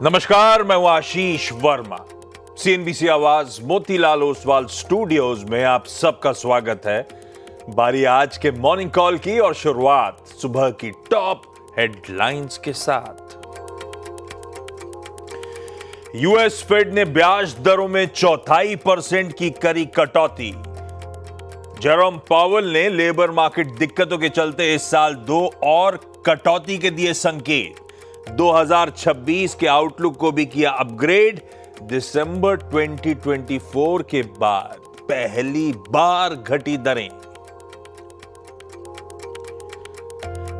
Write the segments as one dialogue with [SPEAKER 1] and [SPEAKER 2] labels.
[SPEAKER 1] नमस्कार, मैं हूं आशीष वर्मा। सीएनबीसी आवाज मोतीलाल ओसवाल स्टूडियोज में आप सबका स्वागत है। बारी आज के मॉर्निंग कॉल की और शुरुआत सुबह की टॉप हेडलाइंस के साथ। यूएस फेड ने ब्याज दरों में 0.25% की करी कटौती। जेरोम पावेल ने लेबर मार्केट दिक्कतों के चलते इस साल 2 और कटौती के दिए संकेत। 2026 के आउटलुक को भी किया अपग्रेड। दिसंबर 2024 के बाद पहली बार घटी दरें।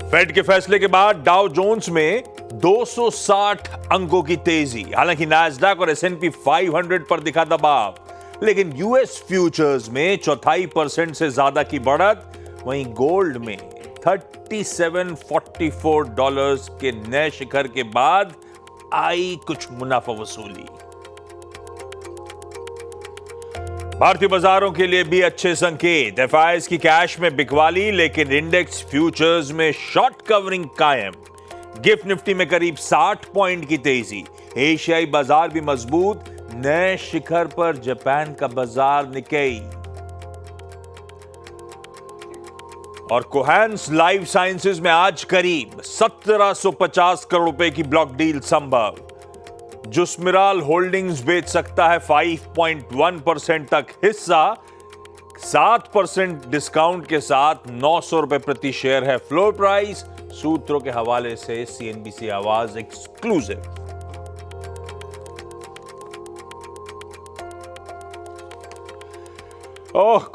[SPEAKER 1] फेड के फैसले के बाद डाउ जोन्स में 260 अंकों की तेजी। हालांकि नैस्डैक और S&P 500 पर दिखा दबाव, लेकिन यूएस फ्यूचर्स में 0.25% से ज्यादा की बढ़त। वहीं गोल्ड में $3744 के नए शिखर के बाद आई कुछ मुनाफा वसूली। भारतीय बाजारों के लिए भी अच्छे संकेत। एफआईआईज की कैश में बिकवाली, लेकिन इंडेक्स फ्यूचर्स में शॉर्ट कवरिंग कायम। गिफ्ट निफ्टी में करीब 60 पॉइंट की तेजी। एशियाई बाजार भी मजबूत। नए शिखर पर जापान का बाजार निकेई। और कोहेंस लाइफ साइंसेज में आज करीब 1750 करोड़ रुपए की ब्लॉक डील संभव। जुस्मिराल होल्डिंग्स बेच सकता है 5.1% तक हिस्सा। 7% डिस्काउंट के साथ 900 रुपए प्रति शेयर है फ्लोर प्राइस। सूत्रों के हवाले से सीएनबीसी आवाज एक्सक्लूसिव।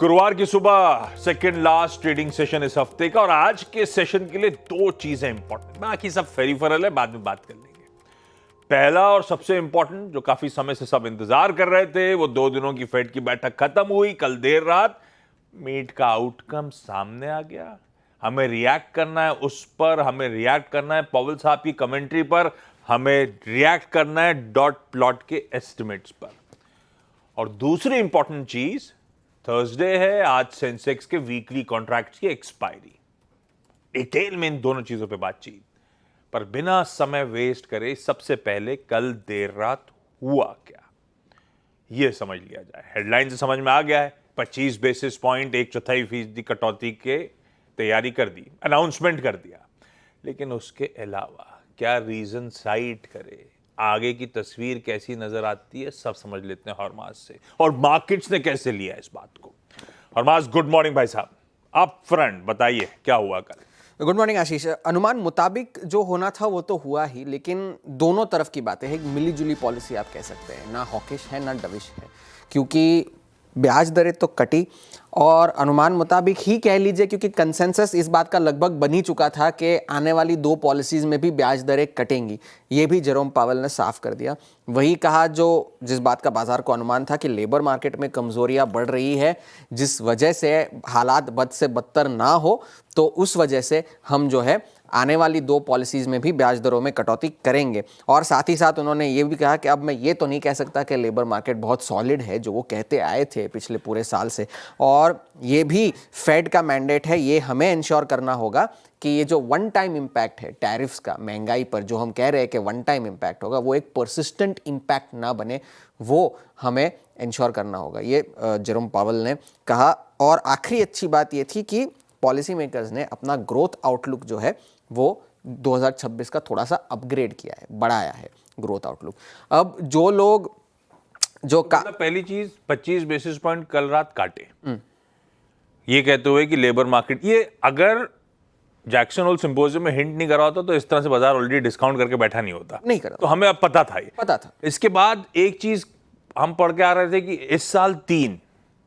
[SPEAKER 1] गुरुवार की सुबह सेकेंड लास्ट ट्रेडिंग सेशन इस हफ्ते का, और आज के सेशन के लिए 2 चीजें इंपॉर्टेंट, बाकी सब फेरीफरल है, बाद में बात कर लेंगे। पहला और सबसे इंपॉर्टेंट, जो काफी समय से सब इंतजार कर रहे थे, वो 2 दिनों की फेड की बैठक खत्म हुई कल देर रात। मीट का आउटकम सामने आ गया। हमें रिएक्ट करना है उस पर, हमें रिएक्ट करना है पावेल साहब की कमेंट्री पर, हमें रिएक्ट करना है डॉट प्लॉट के एस्टिमेट्स पर। और दूसरी इंपॉर्टेंट चीज, थर्सडे है आज, सेंसेक्स के वीकली कॉन्ट्रैक्ट्स की एक्सपायरी। डिटेल में इन दोनों चीजों पे बातचीत, पर बिना समय वेस्ट करे सबसे पहले कल देर रात हुआ क्या, यह समझ लिया जाए। हेडलाइन से समझ में आ गया है। 25 बेसिस पॉइंट 1/4% कटौती के तैयारी कर दी, अनाउंसमेंट कर दिया, लेकिन उसके अलावा क्या रीजन साइट करे, आगे की तस्वीर कैसी नजर आती है, सब समझ लेते हैं हरमाज से, और मार्केट्स ने कैसे लिया इस बात को। हरमाज, गुड मॉर्निंग भाई साहब। अप फ्रंट बताइए क्या हुआ कल।
[SPEAKER 2] गुड मॉर्निंग आशीष। अनुमान मुताबिक जो होना था वो तो हुआ ही, लेकिन दोनों तरफ की बातें हैं। एक मिली जुली पॉलिसी आप कह सकते हैं, ना हॉकिश है ना डविश है, क्योंकि ब्याज दरें तो कटी, और अनुमान मुताबिक ही कह लीजिए, क्योंकि कंसेंसस इस बात का लगभग बन ही चुका था कि आने वाली 2 पॉलिसीज में भी ब्याज दरें कटेंगी। ये भी जेरोम पावेल ने साफ कर दिया। वही कहा जिस बात का बाजार को अनुमान था कि लेबर मार्केट में कमजोरियां बढ़ रही है, जिस वजह से हालात बद से बदतर ना हो, तो उस वजह से हम जो है आने वाली 2 पॉलिसीज में भी ब्याज दरों में कटौती करेंगे। और साथ ही साथ उन्होंने ये भी कहा कि अब मैं ये तो नहीं कह सकता कि लेबर मार्केट बहुत सॉलिड है, जो वो कहते आए थे पिछले पूरे साल से, और ये भी फेड का मैंडेट है। ये हमें इंश्योर करना होगा कि ये जो वन टाइम इम्पैक्ट है टैरिफ्स का महंगाई पर, जो हम कह रहे हैं कि वन टाइम इम्पैक्ट होगा, वो एक परसिस्टेंट इम्पैक्ट ना बने, वो हमें इंश्योर करना होगा, ये जेरोम पावेल ने कहा। और आखिरी अच्छी बात ये थी कि पॉलिसी मेकर्स ने अपना ग्रोथ आउटलुक जो है वो 2026 का थोड़ा सा अपग्रेड किया है, बढ़ाया है ग्रोथ आउटलुक। अब जो लोग जो
[SPEAKER 1] पहली चीज 25 बेसिस पॉइंट कल रात काटे, ये कहते हुए कि लेबर मार्केट, ये अगर जैक्सन होल सिंपोजियम में हिंट नहीं करा होता तो इस तरह से बाजार ऑलरेडी डिस्काउंट करके बैठा नहीं होता,
[SPEAKER 2] नहीं करा,
[SPEAKER 1] तो हमें अब पता था, ये
[SPEAKER 2] पता था।
[SPEAKER 1] इसके बाद एक चीज हम पढ़ के आ रहे थे कि इस साल 3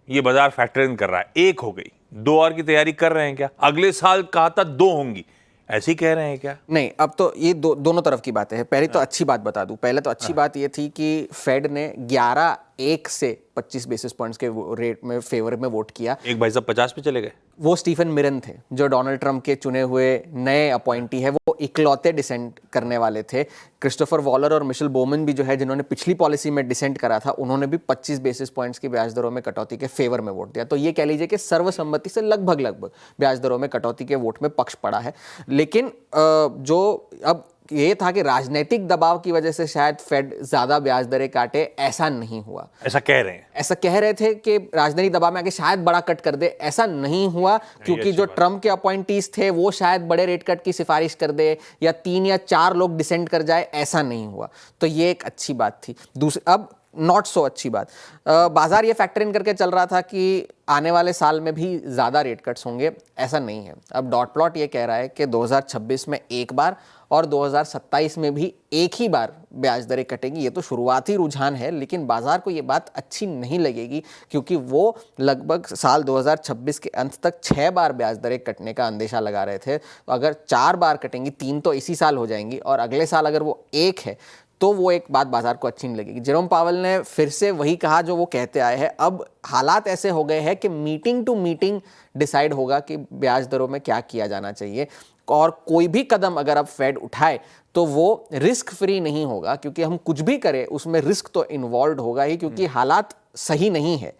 [SPEAKER 1] ये बाजार फैक्टर इन कर रहा है, 1 हो गई, 2 और की तैयारी कर रहे हैं क्या? अगले साल कहा था 2 होंगी, ऐसे ही कह रहे हैं क्या?
[SPEAKER 2] नहीं, अब तो ये दोनों तरफ की बातें हैं। पहले तो अच्छी बात बता दूं, पहले तो अच्छी बात ये थी कि फेड ने 11-1 से 25 बेसिस पॉइंट्स के रेट में फेवर में वोट किया।
[SPEAKER 1] एक भाई साहब 50 पे चले गए।
[SPEAKER 2] वो स्टीफन मिरन थे, जो डोनाल्ड ट्रंप के चुने हुए नए अपॉइंटी है, वो इकलौते डिसेंट करने वाले थे। क्रिस्टोफर वॉलर और मिशेल बोमन भी जो है, जिन्होंने पिछली पॉलिसी में डिसेंट करा था, उन्होंने भी 25 बेसिस पॉइंट्स की ब्याज दरों में कटौती के फेवर में वोट दिया। तो ये कह लीजिए कि सर्वसम्मति से लगभग ब्याज दरों में कटौती के वोट में पक्ष पड़ा है। लेकिन जो अब ये था कि राजनीतिक दबाव की वजह से शायद फेड ज्यादा ब्याज दरें काटे, ऐसा नहीं हुआ।
[SPEAKER 1] ऐसा कह रहे हैं,
[SPEAKER 2] ऐसा कह रहे थे कि राजनीतिक दबाव में आके शायद बड़ा कट कर दे, ऐसा नहीं हुआ, क्योंकि जो ट्रम्प के अपॉइंटीज थे वो शायद बड़े रेट कट की सिफारिश कर दे या 3 या 4 लोग डिसेंट कर जाए, ऐसा नहीं हुआ। तो ये एक अच्छी बात थी। दूसरी, अब नॉट सो अच्छी बात, बाजार ये फैक्टर इन करके चल रहा था कि आने वाले साल में भी ज़्यादा रेट कट्स होंगे, ऐसा नहीं है। अब डॉट प्लॉट ये कह रहा है कि 2026 में एक बार और 2027 में भी एक ही बार ब्याज दरें कटेंगी। ये तो शुरुआती रुझान है, लेकिन बाजार को ये बात अच्छी नहीं लगेगी, क्योंकि वो लगभग साल 2026 के अंत तक 6 बार ब्याज दरें कटने का अंदेशा लगा रहे थे। तो अगर 4 बार कटेंगी, 3 तो इसी साल हो जाएंगी, और अगले साल अगर वो 1 है, तो वो एक बात बाजार को अच्छी नहीं लगेगी। जेरोम पावेल ने फिर से वही कहा जो वो कहते आए हैं। अब हालात ऐसे हो गए हैं कि मीटिंग टू मीटिंग डिसाइड होगा कि ब्याज दरों में क्या किया जाना चाहिए, और कोई भी कदम अगर अब फेड उठाए तो वो रिस्क फ्री नहीं होगा, क्योंकि हम कुछ भी करें उसमें रिस्क तो इन्वॉल्व होगा ही, क्योंकि हालात सही नहीं है।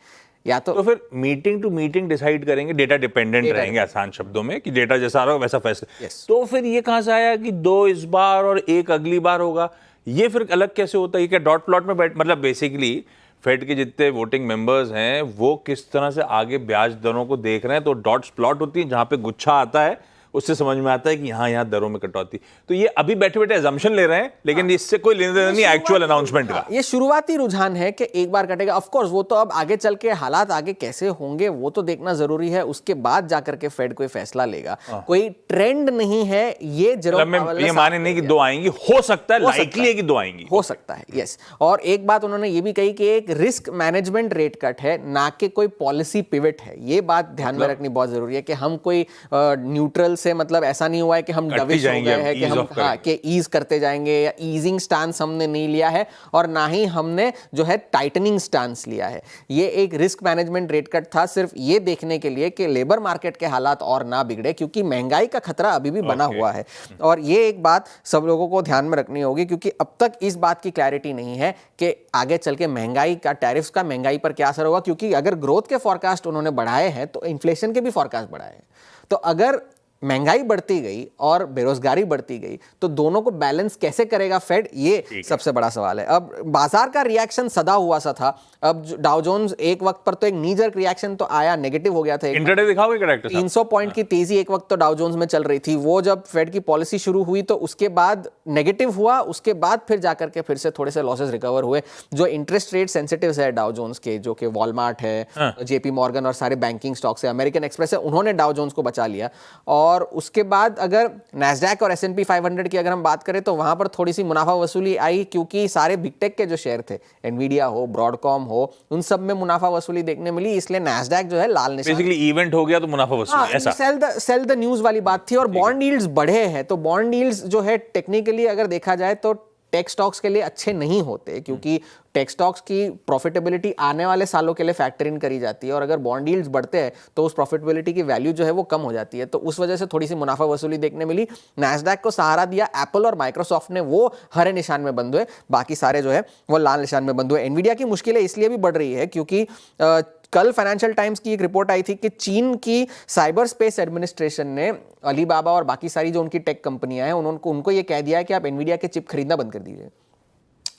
[SPEAKER 2] या तो
[SPEAKER 1] फिर मीटिंग टू मीटिंग डिसाइड करेंगे, डेटा डिपेंडेंट रहेंगे, आसान शब्दों में कि डेटा जैसा रहा वैसा फैसला। तो फिर ये कहां से आया कि 2 इस बार और 1 अगली बार होगा? ये फिर अलग कैसे होता है? क्या डॉट प्लॉट में बैठ, मतलब बेसिकली फेड के जितने वोटिंग मेंबर्स हैं वो किस तरह से आगे ब्याज दरों को देख रहे हैं, तो डॉट्स प्लॉट होती है जहां पे गुच्छा आता है, उससे समझ में आता है कि यहाँ दरों में कटौती। तो ये अभी बैठे बैठे अजम्पशन ले रहे हैं, लेकिन इससे कोई लेने देना नहीं एक्चुअल अनाउंसमेंट का।
[SPEAKER 2] ये शुरुआती रुझान है कि एक बार कटेगा। ऑफ कोर्स वो तो अब आगे चल के हालात आगे कैसे होंगे वो तो देखना जरूरी है, उसके बाद जाकर के फेड कोई फैसला लेगा। कोई ट्रेंड नहीं है ये। जेरोम पावेल ने
[SPEAKER 1] ये माने नहीं कि 2 आएंगी, हो सकता है, लाइकली है कि 2 आएंगी,
[SPEAKER 2] हो सकता है, यस। और एक बात उन्होंने ये भी कही कि एक रिस्क मैनेजमेंट रेट कट है, ना कि कोई पॉलिसी पिवट है। ये बात ध्यान में रखनी बहुत जरूरी है कि हम कोई न्यूट्रल से, मतलब ऐसा नहीं हुआ है कि हम डविश हो गए हैं कि हम कि ईज करते जाएंगे, या ईजिंग स्टांस हमने नहीं लिया है, और ना ही हमने जो है टाइटनिंग स्टांस लिया है। ये एक रिस्क मैनेजमेंट रेट कट था, सिर्फ ये देखने के लिए कि लेबर मार्केट के हालात और ना बिगड़े, क्योंकि महंगाई का खतरा अभी भी बना हुआ है। और ये एक बात सब लोगों को ध्यान में रखनी होगी, क्योंकि अब तक इस बात की क्लैरिटी नहीं है कि आगे चल के महंगाई का, टैरिफ्स का महंगाई पर क्या असर होगा। क्योंकि अगर ग्रोथ के फोरकास्ट उन्होंने बढ़ाए हैं तो इन्फ्लेशन के भी फोरकास्ट बढ़ाए हैं। तो अगर महंगाई बढ़ती गई और बेरोजगारी बढ़ती गई तो दोनों को बैलेंस कैसे करेगा फेड, ये सबसे बड़ा सवाल है। अब बाजार का रिएक्शन सदा हुआ सा था। अब डाउ जोन्स एक वक्त पर तो एक नी जर्क रिएक्शन तो आया, नेगेटिव हो गया था।
[SPEAKER 1] इंट्राडे दिखाओगे करेक्ट
[SPEAKER 2] 300 पॉइंट की तेजी एक वक्त तो डाउ जोन्स में चल रही थी। वो जब फेड की पॉलिसी शुरू हुई तो उसके बाद नेगेटिव हुआ, उसके बाद फिर जाकर के फिर से थोड़े से लॉसेस रिकवर हुए। जो इंटरेस्ट रेट सेंसिटिव है डाउ जोन्स के, जो कि वॉलमार्ट है, जेपी मॉर्गन और सारे बैंकिंग स्टॉक्स है, अमेरिकन एक्सप्रेस है, उन्होंने डाउ जोन्स को बचा लिया। और उसके बाद अगर नैस्डैक और S&P 500 की अगर हम बात करें तो वहां पर थोड़ी सी मुनाफा वसूली आई, क्योंकि सारे बिग टेक के जो शेयर थे, एनवीडिया हो, ब्रॉडकॉम हो, उन सब में मुनाफा वसूली देखने मिली। इसलिए नैस्डैक जो है लाल निशान,
[SPEAKER 1] बेसिकली इवेंट हो गया तो मुनाफा वसूली, ऐसा
[SPEAKER 2] सेल द न्यूज वाली बात थी। और बॉन्ड यील्ड्स बढ़े हैं, तो बॉन्ड यील्ड्स जो है टेक्निकली अगर देखा जाए तो टेक स्टॉक्स के लिए अच्छे नहीं होते, क्योंकि टेक स्टॉक्स की प्रॉफिटेबिलिटी आने वाले सालों के लिए फैक्टर इन करी जाती है, और अगर बॉन्ड यील्ड्स बढ़ते हैं तो उस प्रॉफिटेबिलिटी की वैल्यू जो है वो कम हो जाती है। तो उस वजह से थोड़ी सी मुनाफा वसूली देखने मिली। नैस्डैक को सहारा दिया एप्पल और माइक्रोसॉफ्ट ने, वो हरे निशान में बंद हुए, बाकी सारे जो है वो लाल निशान में बंद हुए। एनवीडिया की मुश्किलें इसलिए भी बढ़ रही है क्योंकि कल फाइनेंशियल टाइम्स की एक रिपोर्ट आई थी कि चीन की साइबर स्पेस एडमिनिस्ट्रेशन ने अलीबाबा और बाकी सारी जो उनकी टेक कंपनियां हैं उनको ये कह दिया है कि आप एनवीडिया के चिप खरीदना बंद कर दीजिए।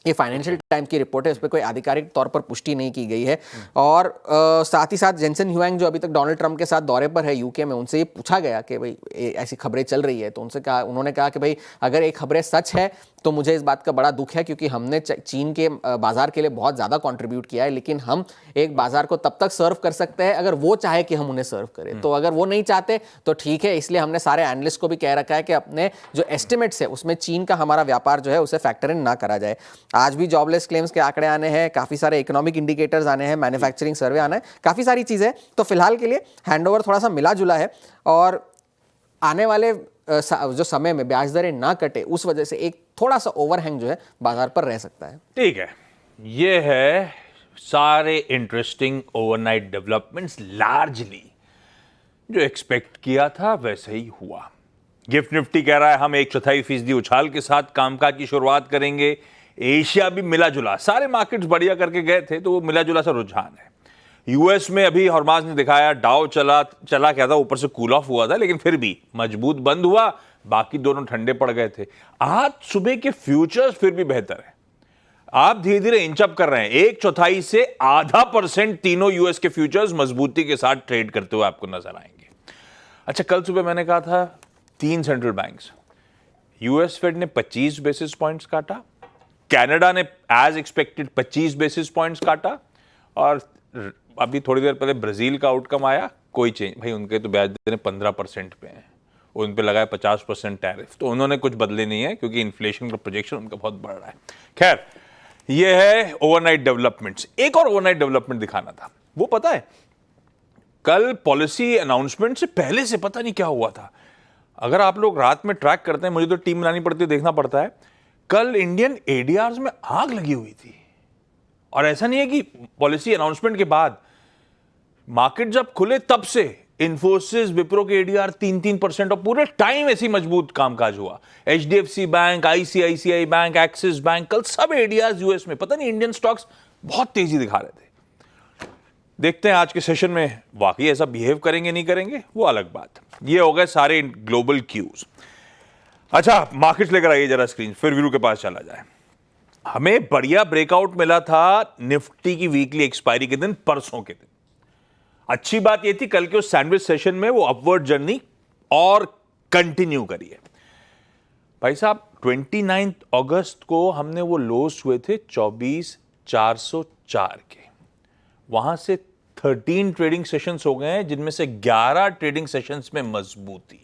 [SPEAKER 2] ये फाइनेंशियल टाइम्स की रिपोर्ट है, उस पर कोई आधिकारिक तौर पर पुष्टि नहीं की गई है। और साथ ही साथ जेनसन ह्यूएंग जो अभी तक डोनाल्ड ट्रंप के साथ दौरे पर है यूके में, उनसे ये पूछा गया कि भाई ऐसी खबरें चल रही है, तो उन्होंने कहा कि भाई अगर ये खबरें सच है तो मुझे इस बात का बड़ा दुख है, क्योंकि हमने चीन के बाजार के लिए बहुत ज़्यादा कंट्रीब्यूट किया है, लेकिन हम एक बाजार को तब तक सर्व कर सकते हैं अगर वो चाहे कि हम उन्हें सर्व करें। तो अगर वो नहीं चाहते तो ठीक है, इसलिए हमने सारे एनालिस्ट को भी कह रखा है कि अपने जो एस्टिमेट्स है उसमें चीन का हमारा व्यापार जो है उसे फैक्टर इन ना करा जाए। आज भी जॉबलेस क्लेम्स के आंकड़े आने हैं, काफ़ी सारे इकोनॉमिक इंडिकेटर्स आने हैं, मैन्युफैक्चरिंग सर्वे आना है, काफ़ी सारी चीज़ें। तो फिलहाल के लिए हैंडओवर थोड़ा सा मिला जुला है, और आने वाले जो समय में ब्याज दरें ना कटे उस वजह से एक थोड़ा सा ओवरहैंग जो है बाजार पर रह सकता है।
[SPEAKER 1] ठीक है, ये है सारे इंटरेस्टिंग ओवरनाइट डेवलपमेंट्स। लार्जली जो एक्सपेक्ट किया था वैसे ही हुआ। गिफ्ट निफ्टी कह रहा है हम 1/4% उछाल के साथ कामकाज की शुरुआत करेंगे। एशिया भी मिला जुला, सारे मार्केट्स बढ़िया करके गए थे तो वो मिला जुला सा रुझान है। यूएस में अभी हॉर्माज ने दिखाया, डाउ चला क्या था, ऊपर से कूल ऑफ हुआ था, लेकिन फिर भी मजबूत बंद हुआ, बाकी दोनों ठंडे पड़ गए थे। आज सुबह के फ्यूचर्स फिर भी बेहतर है, आप धीरे धीरे इंचअप कर रहे हैं, 1/4 से आधा % तीनों यूएस के फ्यूचर्स मजबूती के साथ ट्रेड करते हुए आपको नजर आएंगे। अच्छा, कल सुबह मैंने कहा था 3 सेंट्रल बैंक्स, यूएस फेड ने 25 बेसिस पॉइंट्स काटा, कनाडा ने एज एक्सपेक्टेड 25 बेसिस पॉइंट्स काटा, और अभी थोड़ी देर पहले ब्राजील का आउटकम आया, कोई चेंज, भाई उनके तो ब्याज दरें 15% पे हैं, उन पे लगाए 50% टैरिफ, तो उन्होंने कुछ बदले नहीं है क्योंकि इन्फ्लेशन का प्रोजेक्शन उनका बहुत बढ़ रहा है। खैर, ये है ओवरनाइट डेवलपमेंट्स। एक और ओवरनाइट डेवलपमेंट दिखाना था, वो पता है, कल पॉलिसी अनाउंसमेंट से पहले से पता नहीं क्या हुआ था। अगर आप लोग रात में ट्रैक करते हैं, मुझे तो टीम बनानी पड़ती है, देखना पड़ता है, कल इंडियन एडीआर्स में आग लगी हुई थी। और ऐसा नहीं है कि पॉलिसी अनाउंसमेंट के बाद, मार्केट जब खुले तब से इन्फोसिस, विप्रो के एडीआर 3-3% और पूरे टाइम ऐसी मजबूत कामकाज हुआ। HDFC bank, ICICI bank, axis bank, कल सब एडीआर यूएस में, पता नहीं इंडियन स्टॉक्स बहुत तेजी दिखा रहे थे। देखते हैं आज के सेशन में वाकई ऐसा बिहेव करेंगे नहीं करेंगे, वो अलग बात। ये हो गए सारे ग्लोबल क्यूज। अच्छा, मार्केट्स लेकर आइए जरा स्क्रीन, फिर वीरू के पास चला जाए। हमें बढ़िया ब्रेकआउट मिला था निफ्टी की वीकली एक्सपायरी के दिन, परसों के दिन। अच्छी बात यह थी कल के उस सैंडविच सेशन में वो अपवर्ड जर्नी और कंटिन्यू करी है। भाई साहब, 29 अगस्त को हमने वो लोस हुए थे 24,404 के, वहां से 13 ट्रेडिंग सेशंस हो गए हैं, जिनमें से 11 ट्रेडिंग सेशंस में मजबूती,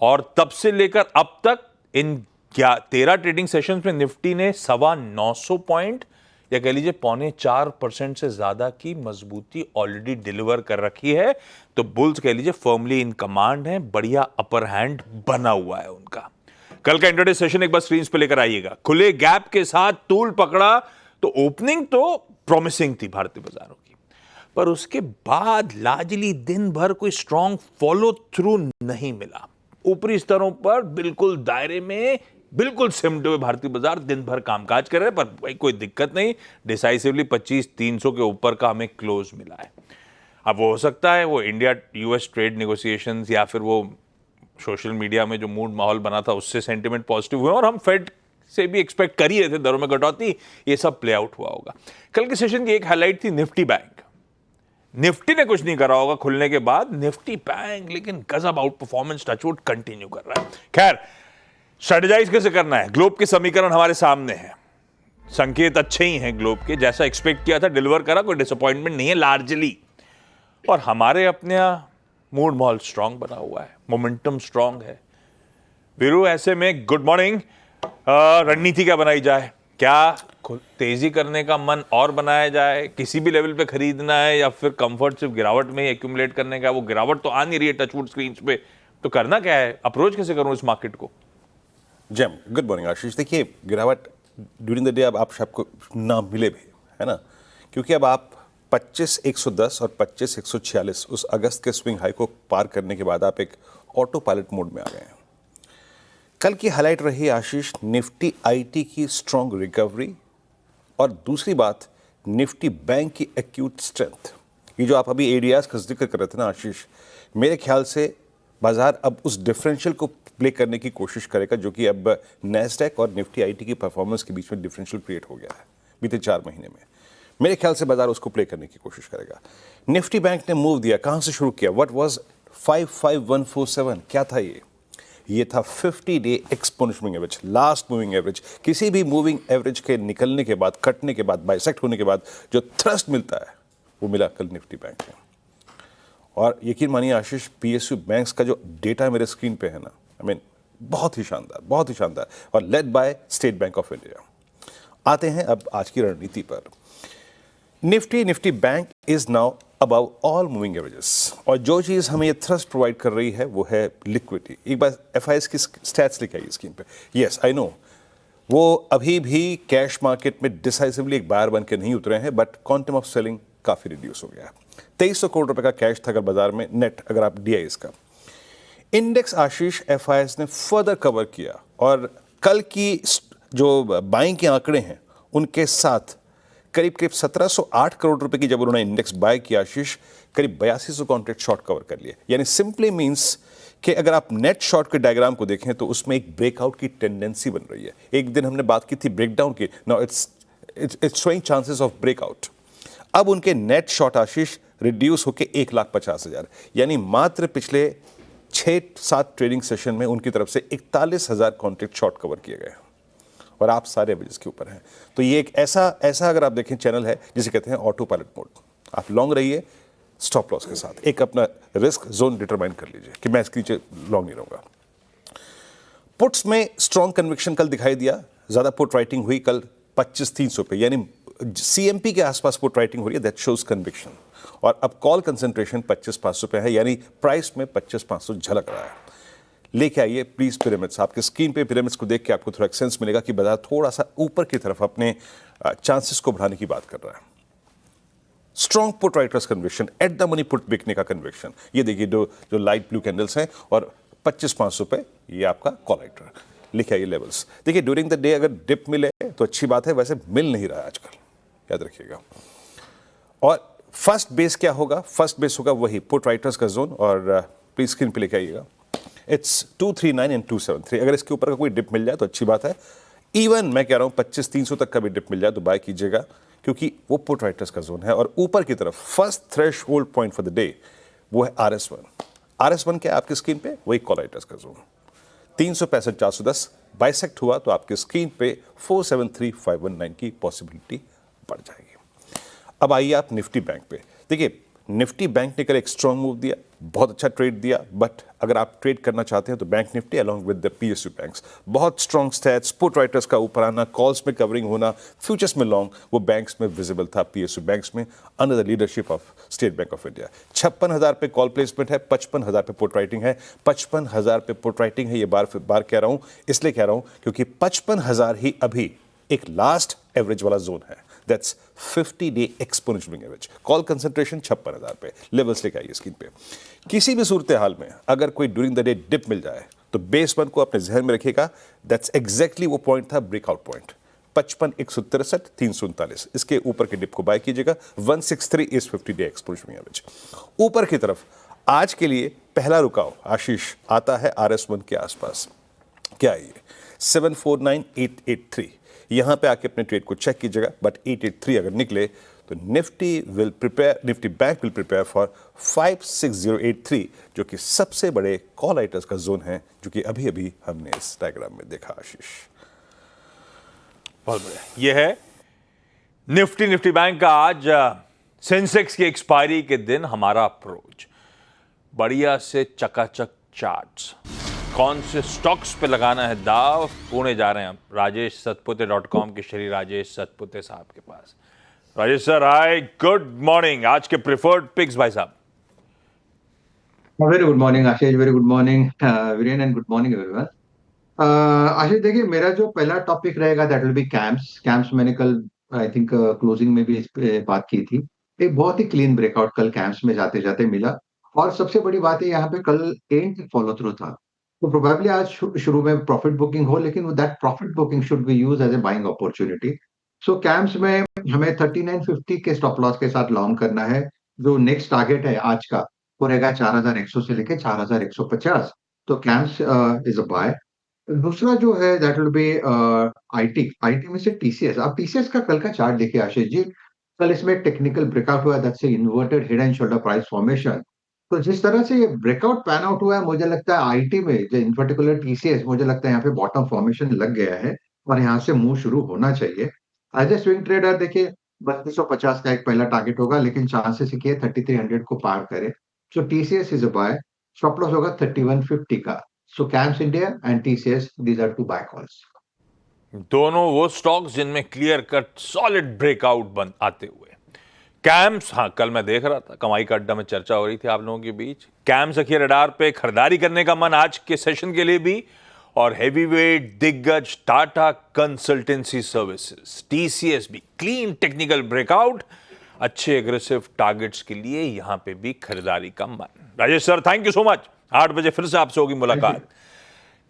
[SPEAKER 1] और तब से लेकर अब तक इन 13 ट्रेडिंग सेशंस में निफ्टी ने 925 पॉइंट या कह लीजिए 3.25% से ज्यादा की मजबूती ऑलरेडी डिलीवर कर रखी है। तो बुल्स कह लीजिए फर्मली इन कमांड है, बढ़िया अपर हैंड बना हुआ है उनका। कल का इंट्राडे सेशन एक बार स्क्रीन पे लेकर आइएगा। खुले गैप के साथ टूल पकड़ा, तो ओपनिंग तो प्रॉमिसिंग थी भारतीय बाजारों की, पर उसके बाद लार्जली दिन भर कोई स्ट्रॉन्ग फॉलो थ्रू नहीं मिला। ऊपरी स्तरों पर बिल्कुल दायरे में बिल्कुल सिमटे हुए भारतीय बाजार दिन भर कामकाज कर रहे हैं, पर भाई कोई दिक्कत नहीं, डिसाइसिवली 25,300 के ऊपर का हमें क्लोज मिला है। अब वो हो सकता है वो इंडिया यूएस ट्रेड नेगोशिएशंस या फिर वो सोशल मीडिया में जो मूड माहौल बना था उससे सेंटिमेंट पॉजिटिव हुए, और हम फेड से भी एक्सपेक्ट कर ही रहे थे दरों में कटौती, ये सब प्ले आउट हुआ होगा। कल के सेशन की एक हाईलाइट थी निफ्टी बैंक। निफ्टी ने कुछ नहीं करा होगा खुलने के बाद, निफ्टी बैंक लेकिन गजब आउट परफॉर्मेंस टचवुड कंटिन्यू कर रहा है। खैर, स्ट्रेटेजाइज कैसे करना है, ग्लोब के समीकरण हमारे सामने हैं, संकेत अच्छे ही हैं ग्लोब के, जैसा एक्सपेक्ट किया था डिलीवर करा, कोई डिसअपॉइंटमेंट नहीं है लार्जली, और हमारे अपने मूड माहौल स्ट्रांग बना हुआ है, मोमेंटम स्ट्रांग है। वीरू, ऐसे में गुड मॉर्निंग, रणनीति क्या बनाई जाए, क्या तेजी करने का मन और बनाया जाए, किसी भी लेवल पे खरीदना है, या फिर कंफर्ट सिर्फ गिरावट में ही एक्यूमुलेट करने का, वो गिरावट तो आ नहीं रही है टचवुड स्क्रीन पे, तो करना क्या है, अप्रोच कैसे करूं इस मार्केट को?
[SPEAKER 3] जैम, गुड मॉर्निंग आशीष। देखिए, गिरावट ड्यूरिंग द डे अब आप सबको ना मिले भी, है ना, क्योंकि अब आप 25,110 और 25,146 उस अगस्त के स्विंग हाई को पार करने के बाद आप एक ऑटो पायलट मोड में आ गए हैं। कल की हाईलाइट रही आशीष निफ्टी आईटी की स्ट्रॉन्ग रिकवरी, और दूसरी बात निफ्टी बैंक की एक्यूट स्ट्रेंथ। ये जो आप अभी एडीआर्स का जिक्र कर रहे थे ना आशीष, मेरे ख्याल से बाजार अब उस डिफरेंशियल को प्ले करने की कोशिश करेगा, जो कि अब नैस्डैक और निफ्टी आईटी की परफॉर्मेंस के बीच में डिफरेंशियल क्रिएट हो गया है बीते 4 महीने में। मेरे ख्याल से बाजार उसको प्ले करने की कोशिश करेगा। निफ्टी बैंक ने मूव दिया, कहां से शुरू किया, व्हाट वाज 55147, क्या था ये था 50 day exponential moving average, last moving average. किसी भी मूविंग एवरेज के निकलने के बाद, कटने के बाद, बाइसेक्ट होने के बाद जो थ्रस्ट मिलता है, वो मिला कल निफ्टी बैंक में। और यकीन मानिए आशीष, पीएसयू बैंक्स का जो डेटा मेरे स्क्रीन पे है ना, बहुत ही शानदार, बहुत ही शानदार, और led by state bank of India. आते हैं अब आज की रणनीति पर। Nifty bank is now above all moving averages, और जो चीज़ हमें ये थ्रस्ट प्रोवाइड कर रही है वो है लिक्विडिटी। एक बार एफआईएस की स्टैट्स लेके आइए स्क्रीन पे। यस, आई नो वो अभी भी कैश मार्केट में डिसाइसिवली एक बायर बन के नहीं उतरे हैं, बट क्वांटम ऑफ सेलिंग काफ़ी रिड्यूस हो गया है। 2300 करोड़ रुपए का कैश था अगर बाजार में नेट, अगर आप डीआईएस का इंडेक्स आशीष एफआईएस ने फर्दर कवर किया, और कल की जो बाइंग के आंकड़े हैं उनके साथ करीब करीब 1708 करोड़ रुपए की जब उन्होंने इंडेक्स बाय किया आशीष, करीब 8200 कॉन्ट्रैक्ट शॉर्ट कवर कर लिए। यानी सिंपली मींस कि अगर आप नेट शॉर्ट के डायग्राम को देखें तो उसमें एक ब्रेकआउट की टेंडेंसी बन रही है। एक दिन हमने बात की थी ब्रेकडाउन की, now it's showing chances of breakout. अब उनके नेट शॉर्ट आशीष रिड्यूस होकर 1,50,000, यानी मात्र पिछले 6-7 ट्रेडिंग सेशन में उनकी तरफ से 41,000 कॉन्ट्रैक्ट शॉर्ट कवर किए गए और आप सारे एवरेज के ऊपर हैं। तो ये एक ऐसा अगर आप देखें चैनल है जिसे कहते हैं ऑटो पायलट मोड। आप लॉन्ग रहिए स्टॉप लॉस के साथ, एक अपना रिस्क जोन डिटरमाइन कर लीजिए कि मैं इसके नीचे लॉन्ग नहीं रहूंगा। पुट्स में स्ट्रॉन्ग कन्विक्शन कल दिखाई दिया, ज्यादा पुट राइटिंग हुई कल 25,300 पे, यानी सीएमपी के आसपास पुट राइटिंग हो रही है, दैट शोज कन्विक्शन। और अब कॉल कंसंट्रेशन 25,500 पे है, यानी प्राइस में 25,500 झलक रहा है। लेके आइए प्लीज पिरामिड्स, आपके स्क्रीन पे पिरामिड्स को देख के आपको थोड़ा सेंस मिलेगा कि बाजार थोड़ा सा ऊपर की तरफ अपने चांसेस को बढ़ाने की बात कर रहा है। Strong put writers conviction, at the money put बिकने का कन्विक्शन, ये देखिए जो लाइट ब्लू कैंडल्स हैं, और 25,500 पे ये आपका कॉल राइटर। लिखे आइए लेवल्स, देखिए ड्यूरिंग द डे अगर डिप मिले तो अच्छी बात है, वैसे मिल नहीं रहा है आजकल, याद रखिएगा। और फर्स्ट बेस क्या होगा? फर्स्ट बेस होगा वही पुट राइटर्स का जोन, और प्लीज स्क्रीन पे लेके आइएगा, इट्स 239 एंड 273। अगर इसके ऊपर का कोई डिप मिल जाए तो अच्छी बात है। इवन मैं कह रहा हूं 25,300 तक का भी डिप मिल जाए तो बाय कीजिएगा, क्योंकि वो पुट राइटर्स का जोन है। और ऊपर की तरफ first threshold point for the day वो है RS1। RS1 क्या है आपकी स्क्रीन पे? वही कॉल राइटर्स का जोन। 365-410 बाइसेक्ट हुआ तो आपकी स्क्रीन पे 473-519 की पॉसिबिलिटी बढ़ जाएगी। अब आइए आप निफ्टी बैंक पे। देखिए निफ्टी बैंक ने कल एक स्ट्रॉन्ग मूव दिया, बहुत अच्छा ट्रेड दिया, बट अगर आप ट्रेड करना चाहते हैं तो bank Nifty along with the PSU banks, बहुत स्ट्रॉन्ग स्टैट्स, पुट राइटर्स का ऊपर आना, कॉल्स में कवरिंग होना, फ्यूचर्स में लॉन्ग, वो बैंक्स में विजिबल था, PSU बैंक्स में under the leadership of state bank of India. 56,000 पे कॉल प्लेसमेंट है, 55,000 पे पुट राइटिंग है। 55,000 पे पुट राइटिंग है, ये बार कह रहा हूं, इसलिए कह रहा हूं क्योंकि 55,000 ही अभी एक लास्ट एवरेज वाला जोन है, that's 50-day exponential moving average. Call concentration 56,000 पे, लेवल्स लेके आइए स्क्रीन पे। किसी भी सूरत हाल में अगर कोई ड्यूरिंग द डे डिप मिल जाए तो बेस 1 को अपने जहन में रखिएगा, दैट्स एग्जैक्टली वो पॉइंट था, ब्रेकआउट पॉइंट 55,163, 339। इसके ऊपर के डिप को बाय कीजिएगा। 163 is 50-day exponential moving average. ऊपर की तरफ आज के लिए पहला रुकाव आशीष आता है RS1 के आसपास। क्या है ये? 749,883। यहां पे आके अपने ट्रेड को चेक कीजिएगा, बट 883 अगर निकले तो Nifty bank will prepare for 56083, जो कि सबसे बड़े कॉल राइटर्स का जोन है, जो कि अभी अभी हमने इस डायग्राम में देखा आशीष।
[SPEAKER 1] बहुत बढ़िया। ये है निफ्टी बैंक का आज सेंसेक्स की एक्सपायरी के दिन हमारा अप्रोच। बढ़िया से चकाचक चार्ट्स, कौन से स्टॉक्स पे लगाना है दाव, पुणे जा रहे हैं हम rajeshsatpute.com के श्री राजेश सतपुते साहब के पास। Rajesh sir, hi, good morning. आज के प्रिफर्ड पिक्स भाई साहब।
[SPEAKER 4] Very good morning Ashish, very good morning Viren, and good morning everyone. Ashish देखिए, मेरा जो पहला टॉपिक रहेगा दैट विल बी कैम्प्स। मैंने कल आई थिंक क्लोजिंग में भी इस पे बात की थी। एक बहुत ही क्लीन ब्रेकआउट कल कैम्प्स में जाते जाते मिला, और सबसे बड़ी बात है यहाँ पे कल एंड फॉलो थ्रू था। तो प्रोबेबली आज शुरू में प्रॉफिट बुकिंग हो, लेकिन that profit booking should be use as a buying opportunity. So कैम्प्स में हमें 3950 के स्टॉप लॉस के साथ लॉन्ग करना है। जो नेक्स्ट टारगेट है आज का वो रहेगा 4100 से लेके 4150। तो कैम्प्स इज अ बाय। दूसरा जो है दैट विल बी आईटी में से टीसीएस। आप टीसीएस का कल का चार्ट देखिए आशीष जी, कल इसमें एक टेक्निकल ब्रेकआउट हुआ, that's a inverted head and shoulder price formation. तो जिस तरह से ये ब्रेकआउट पैन आउट हुआ है, मुझे लगता है आईटी में जो इन पर्टिकुलर टीसीएस, मुझे लगता है यहाँ पे बॉटम फॉर्मेशन लग गया है और यहाँ से मूव शुरू होना चाहिए। एज ए स्विंग ट्रेडर देखिए 3250 का एक पहला टारगेट होगा, लेकिन चांसेस है कि 3300 को पार करे। So TCS is a buy. Stop loss होगा 3150 का। So camps India and TCS, these are two buy calls.
[SPEAKER 1] दोनों वो स्टॉक्स जिनमें क्लियर कट सॉलिड ब्रेकआउट बन आते हुए। कैम्स, हाँ, कल मैं देख रहा था कमाई का अड्डा में चर्चा हो रही थी आप लोगों के बीच। कैम्स रखिए रडार पे, खरीदारी करने का मन आज के सेशन के लिए भी। और हैवीवेट दिग्गज टाटा कंसल्टेंसी सर्विसेज टीसीएस भी क्लीन टेक्निकल ब्रेकआउट, अच्छे एग्रेसिव टारगेट्स के लिए यहां पे भी खरीदारी का मन। Rajesh sir, thank you so much. 8 बजे फिर से आपसे होगी मुलाकात।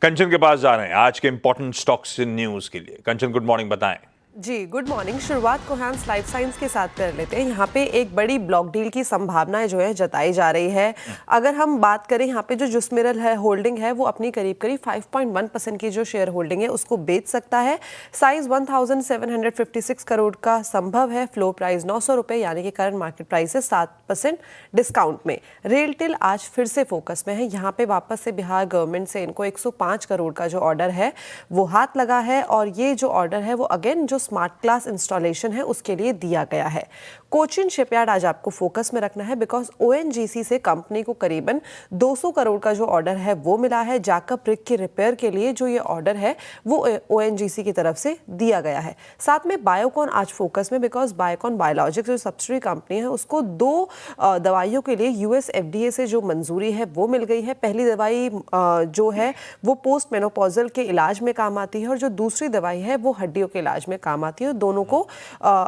[SPEAKER 1] कंचन के पास जा रहे हैं आज के इंपॉर्टेंट स्टॉक्स न्यूज के लिए। कंचन, गुड मॉर्निंग, बताएं।
[SPEAKER 5] जी गुड मॉर्निंग। शुरुआत कोहेंस लाइफ साइंस के साथ कर लेते हैं। यहाँ पे एक बड़ी ब्लॉक डील की संभावनाएं जो है जताई जा रही है। अगर हम बात करें यहाँ पे जो जुस्मिरल है होल्डिंग है वो अपनी करीब करीब 5.1% की जो शेयर होल्डिंग है उसको बेच सकता है। साइज 1756 करोड़ का संभव है। फ्लो प्राइस 900 रुपये यानी कि करंट मार्केट प्राइस है 7% डिस्काउंट में। रेलटेल आज फिर से फोकस में है। यहाँ पे वापस से बिहार गवर्नमेंट से इनको 105 करोड़ का जो ऑर्डर है वो हाथ लगा है और ये जो ऑर्डर है वो अगेन जो स्मार्ट क्लास इंस्टॉलेशन है उसके लिए दिया गया है। कोचिन शिपयार्ड आज आपको फोकस में रखना है बिकॉज ओएनजीसी से कंपनी को करीबन 200 करोड़ का जो ऑर्डर है वो मिला है। जैकब रिग के रिपेयर के लिए जो ये ऑर्डर है वो ओएनजीसी की तरफ से दिया गया है। साथ में बायोकॉन आज फोकस में बिकॉज बायोकॉन बायोलॉजिक्स जो सब्सिडरी कंपनी है उसको 2 दवाइयों के लिए यूएस एफडीए से जो मंजूरी है वो मिल गई है। पहली दवाई जो है वो पोस्ट मेनोपॉजल के इलाज में काम आती है और जो दूसरी दवाई है वो हड्डियों के इलाज में काम आती है। दोनों को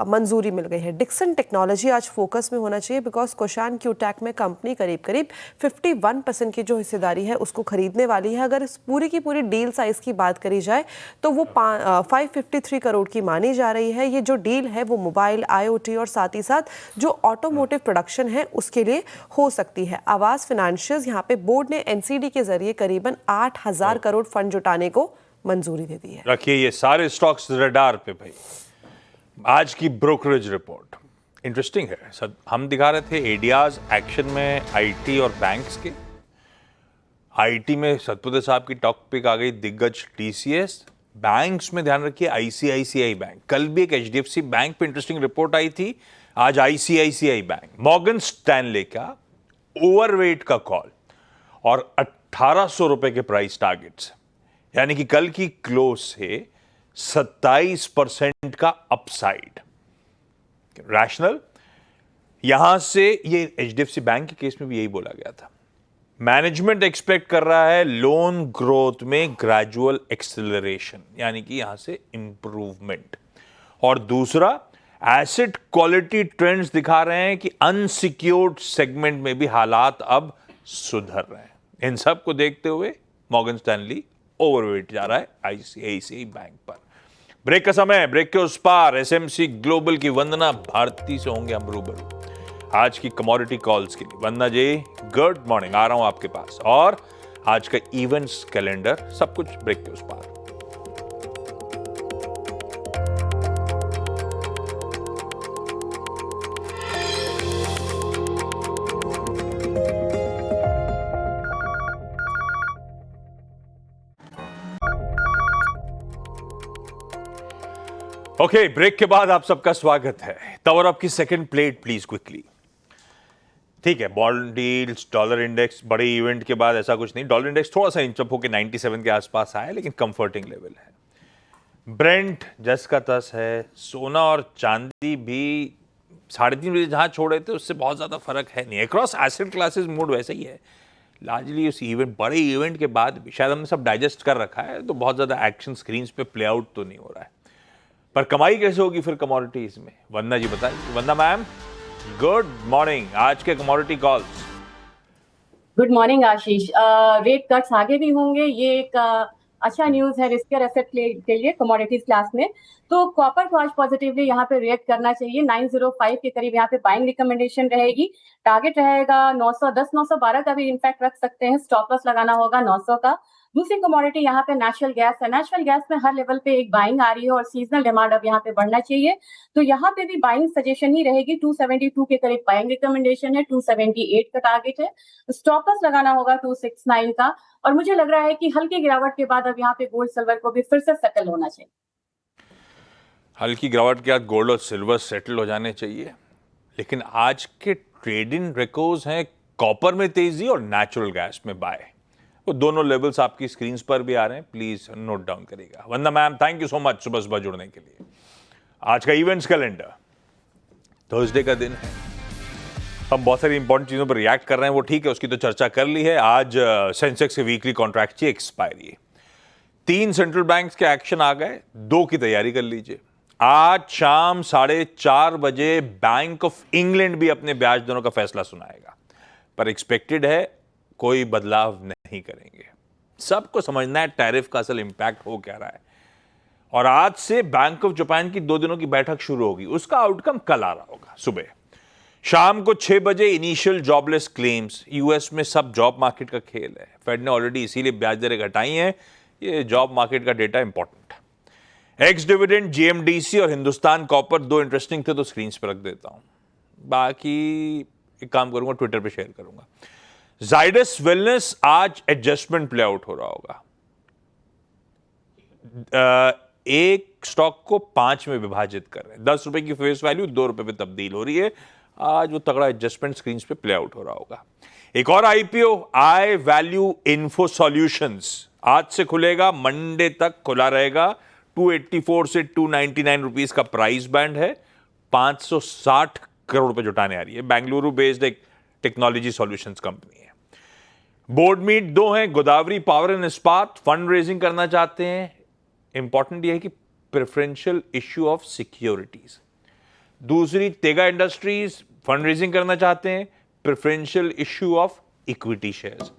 [SPEAKER 5] मंजूरी मिल गई है। डिक्सन टेक्नोलॉजी आज फोकस में होना चाहिए बिकॉज कोशान क्यूटेक में कंपनी करीब करीब 51% की जो हिस्सेदारी है उसको खरीदने वाली है। अगर इस पूरी की पूरी डील साइज की बात करी जाए तो वो 553 करोड़ की मानी जा रही है। ये जो डील है वो मोबाइल आईओटी और साथ ही साथ जो ऑटोमोटिव प्रोडक्शन है उसके लिए हो सकती है। आवास फाइनेंशियल्स यहाँ पे बोर्ड ने एनसीडी के जरिए करीबन 8,000 करोड़ फंड जुटाने को मंजूरी दे दी है।
[SPEAKER 1] रखिए ये सारे स्टॉक्स रडार पे भाई। आज की ब्रोकरेज रिपोर्ट इंटरेस्टिंग है सर। हम दिखा रहे थे एडियाज एक्शन में आईटी और बैंक्स के। आईटी में सतपुते साहब की टॉक पिक आ गई दिग्गज टीसीएस। बैंक्स में ध्यान रखिए आईसीआईसीआई बैंक। कल भी एक एचडीएफसी बैंक पे इंटरेस्टिंग रिपोर्ट आई थी। आज आईसीआईसीआई बैंक। मॉर्गन स्टैनले का ओवरवेट का कॉल और 1800 रुपए के प्राइस टारगेट्स, यानी कि कल की क्लोज से 27% का अपसाइड। रैशनल यहां से ये एचडीएफसी बैंक के केस में भी यही बोला गया था। मैनेजमेंट एक्सपेक्ट कर रहा है लोन ग्रोथ में ग्रेजुअल एक्सेलरेशन, यानी कि यहां से इंप्रूवमेंट। और दूसरा एसेट क्वालिटी ट्रेंड्स दिखा रहे हैं कि अनसिक्योर्ड सेगमेंट में भी हालात अब सुधर रहे हैं। इन सब को देखते हुए मॉर्गन स्टैनली ओवरवेट जा रहा है आईसीआईसीआई बैंक पर। ब्रेक का समय। ब्रेक के उस पार एसएमसी ग्लोबल की वंदना भारती से होंगे हम रूबरू आज की कमोडिटी कॉल्स के लिए। वंदना जी गुड मॉर्निंग। आ रहा हूं आपके पास और आज का इवेंट्स कैलेंडर सब कुछ ब्रेक के उस पार। ओके ब्रेक के बाद आप सबका स्वागत है। तब आपकी सेकंड प्लेट प्लीज क्विकली। ठीक है, बॉन्ड डील्स, डॉलर इंडेक्स, बड़े इवेंट के बाद ऐसा कुछ नहीं। डॉलर इंडेक्स थोड़ा सा इंचअप होकर 97 के आसपास आया, लेकिन कंफर्टिंग लेवल है। ब्रेंट जस का तस है। सोना और चांदी भी 3:30 बजे जहां छोड़े थे उससे बहुत ज्यादा फर्क है नहीं। अक्रॉस एसेट क्लासेस मूड वैसे ही है लार्जली। उस इवेंट, बड़े इवेंट के बाद भी शायद हमने सब डाइजेस्ट कर रखा है, तो बहुत ज्यादा एक्शन स्क्रीन पे प्ले आउट तो नहीं हो रहा है। पर कमाई कैसे होगी फिर कमोडिटीज में? वंदना जी बताइए। वंदना मैम गुड मॉर्निंग। आज के कमोडिटी कॉल्स।
[SPEAKER 6] गुड मॉर्निंग आशीष। रेट कट्स आगे भी होंगे, ये एक अच्छा न्यूज है रिस्कियर एसेट के लिए कमोडिटीज क्लास में। तो कॉपर को आज पॉजिटिवली यहाँ पे रिएक्ट करना चाहिए। 905 के करीब यहाँ पे बाइंग रिकमेंडेशन रहेगी। टारगेट रहेगा 910, 912 का भी इनफैक्ट रख सकते हैं। स्टॉप लॉस लगाना होगा 900 का। दूसरी कमोडिटी यहाँ पे नेचुरल गैस है। नेचुरल गैस में हर लेवल पे एक बाइंग आ रही है और सीजनल डिमांड अब यहाँ पे बढ़ना चाहिए, तो यहाँ पे भी बाइंग सजेशन ही रहेगी। 272 के करीब बाइंग रिकमेंडेशन है, 278 का टारगेट है। स्टॉप लॉस लगाना होगा 269 का। और मुझे लग रहा है कि हल्की गिरावट के बाद अब यहाँ पे गोल्ड सिल्वर को भी फिर से सेटल होना चाहिए।
[SPEAKER 1] हल्की गिरावट के बाद गोल्ड और सिल्वर सेटल हो जाने चाहिए, लेकिन आज के ट्रेडिंग रिकॉर्ड्स हैं कॉपर में तेजी और नेचुरल गैस में बाय। वो दोनों लेवल्स आपकी स्क्रीन पर भी आ रहे हैं, प्लीज नोट डाउन करिएगा। Vandana ma'am thank you so much सुबह सुबह जुड़ने के लिए। आज का इवेंट्स कैलेंडर, थर्सडे का दिन है। हम बहुत सारी इंपॉर्टेंट चीजों पर रिएक्ट कर रहे हैं, वो ठीक है, उसकी तो चर्चा कर ली है। आज सेंसेक्स के वीकली कॉन्ट्रैक्ट की एक्सपायरी है। 3 सेंट्रल बैंक्स के एक्शन आ गए, 2 की तैयारी कर लीजिए। आज शाम 4:30 बजे बैंक ऑफ इंग्लैंड भी अपने ब्याज दरों का फैसला सुनाएगा, पर एक्सपेक्टेड है कोई बदलाव नहीं करेंगे। सबको समझना है टैरिफ का असल इंपैक्ट हो क्या रहा है। और आज से बैंक ऑफ जापान की 2 दिनों की बैठक शुरू होगी, उसका आउटकम कल आ रहा होगा सुबह। शाम को 6 बजे इनिशियल जॉबलेस क्लेम्स। यूएस में सब जॉब मार्केट का खेल है, फेड ने ऑलरेडी इसीलिए ब्याज दरें घटाई हैं, ये जॉब मार्केट का डेटा इंपॉर्टेंट है। एक्स डिविडेंड, जीएमडीसी और हिंदुस्तान कॉपर 2 इंटरेस्टिंग थे तो स्क्रीन पर रख देता हूं, बाकी एक काम करूंगा ट्विटर पे शेयर करूंगा। जाइडस वेलनेस आज एडजस्टमेंट प्ले आउट हो रहा होगा। एक स्टॉक को 5 में विभाजित कर रहे हैं, 10 रुपए की फेस वैल्यू 2 रुपए पे तब्दील हो रही है। आज वो तगड़ा एडजस्टमेंट स्क्रीन पे प्ले आउट हो रहा होगा। एक और IPO I value info solutions आज से खुलेगा, मंडे तक खुला रहेगा। 284 से 299 रुपीस का प्राइस बैंड है, 560 करोड़ रुपए जुटाने आ रही है। बेंगलुरु बेस्ड एक टेक्नोलॉजी सॉल्यूशंस कंपनी है। बोर्ड मीट 2 हैं, गोदावरी पावर एंड इस्पात फंड रेजिंग करना चाहते हैं। इंपॉर्टेंट यह है कि प्रेफरेंशियल इश्यू ऑफ सिक्योरिटीज। दूसरी तेगा इंडस्ट्रीज फंड रेजिंग करना चाहते हैं, preferential issue of equity shares.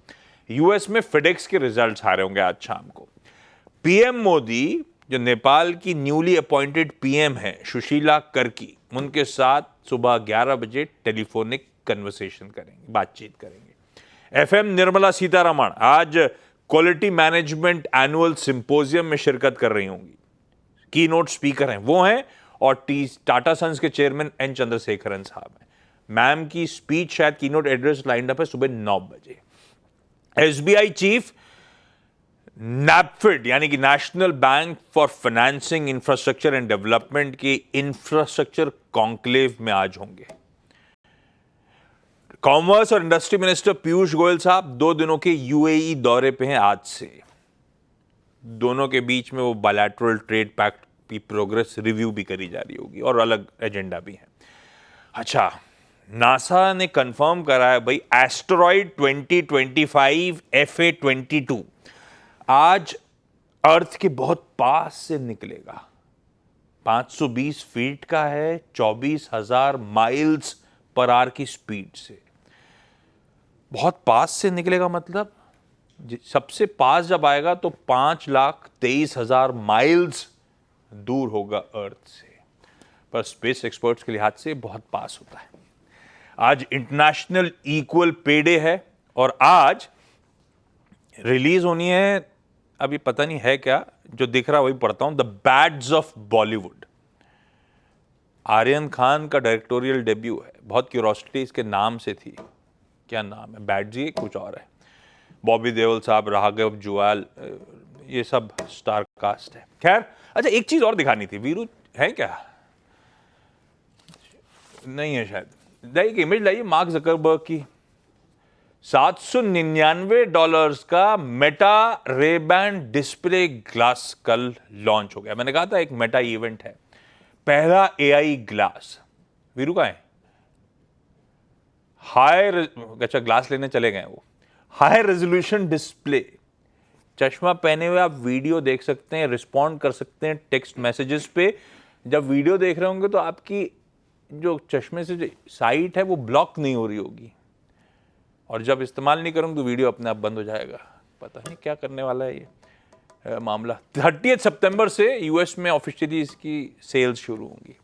[SPEAKER 1] US में फेडेक्स के रिजल्ट्स आ रहे होंगे आज शाम को। पीएम मोदी जो नेपाल की न्यूली अपॉइंटेड पीएम है सुशीला कर्की, उनके साथ सुबह 11 बजे टेलीफोनिक कन्वर्सेशन करेंगे, बातचीत करेंगे। एफएम निर्मला सीतारमण आज क्वालिटी मैनेजमेंट एनुअल सिंपोजियम में शिरकत कर रही होंगी। की नोट स्पीकर हैं वो हैं, और टाटा सन्स के चेयरमैन एन चंद्रशेखरन साहब हैं। मैम की स्पीच शायद की नोट एड्रेस लाइंड अप है सुबह 9 बजे। एसबीआई चीफ नैपफिड यानी कि national bank for financing infrastructure and development के इंफ्रास्ट्रक्चर कॉन्क्लेव में आज होंगे। कॉमर्स और इंडस्ट्री मिनिस्टर पीयूष गोयल साहब 2 दिनों के यूएई दौरे पे हैं आज से। दोनों के बीच में वो बायलैटरल ट्रेड पैक्ट की प्रोग्रेस रिव्यू भी करी जा रही होगी और अलग एजेंडा भी है। अच्छा, नासा ने कंफर्म करा है भाई, एस्टेरॉइड 2025 FA22 आज अर्थ के बहुत पास से निकलेगा। 520 फीट का है, 24,000 माइल्स पर आवर की स्पीड से। बहुत पास से निकलेगा मतलब सबसे पास जब आएगा तो 5,23,000 माइल्स दूर होगा अर्थ से, पर स्पेस एक्सपर्ट्स के लिहाज से बहुत पास होता है। आज इंटरनेशनल इक्वल पे डे है और आज रिलीज होनी है, अभी पता नहीं है क्या, जो दिख रहा वही पढ़ता हूं, the bads of Bollywood. Aryan Khan का डायरेक्टोरियल डेब्यू है। बहुत क्यूरोसिटी इसके नाम से थी, क्या नाम है, बैड जी कुछ और है। बॉबी देओल साहब, राघव जुआल, ये सब स्टार कास्ट है। खैर, अच्छा एक चीज और दिखानी थी, वीरू है क्या, नहीं है शायद, एक इमेज लाइए मार्क जकरबर्ग की। $799 का मेटा रेबैन डिस्प्ले ग्लास कल लॉन्च हो गया। मैंने कहा था एक मेटा इवेंट है, पहला एआई ग्लास। वीरू का है अच्छा ग्लास लेने चले गए वो। हाई रेजोल्यूशन डिस्प्ले, चश्मा पहने हुए आप वीडियो देख सकते हैं, रिस्पॉन्ड कर सकते हैं टेक्स्ट मैसेजेस पे। जब वीडियो देख रहे होंगे तो आपकी जो चश्मे से जो साइट है वो ब्लॉक नहीं हो रही होगी, और जब इस्तेमाल नहीं करूंगा तो वीडियो अपने आप बंद हो जाएगा। पता नहीं क्या करने वाला है ये मामला। 30 सितंबर से यूएस में ऑफिशियली इसकी सेल्स शुरू होंगी।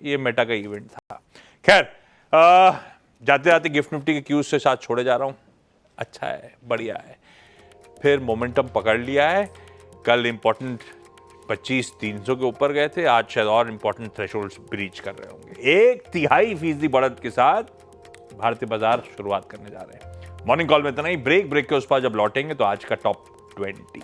[SPEAKER 1] ये मेटा का इवेंट था। खैर, जाते जाते गिफ्ट निफ्टी के क्यूज से साथ छोड़े जा रहा हूं। अच्छा है, बढ़िया है, फिर मोमेंटम पकड़ लिया है। कल इंपॉर्टेंट 25,300 के ऊपर गए थे, आज शायद और इंपॉर्टेंट थ्रेशोल्ड्स ब्रीच कर रहे होंगे। 1/3% बढ़त के साथ भारतीय बाजार शुरुआत करने जा रहे हैं। मॉर्निंग कॉल में इतना ही। ब्रेक के उस पार जब लौटेंगे तो आज का टॉप 20।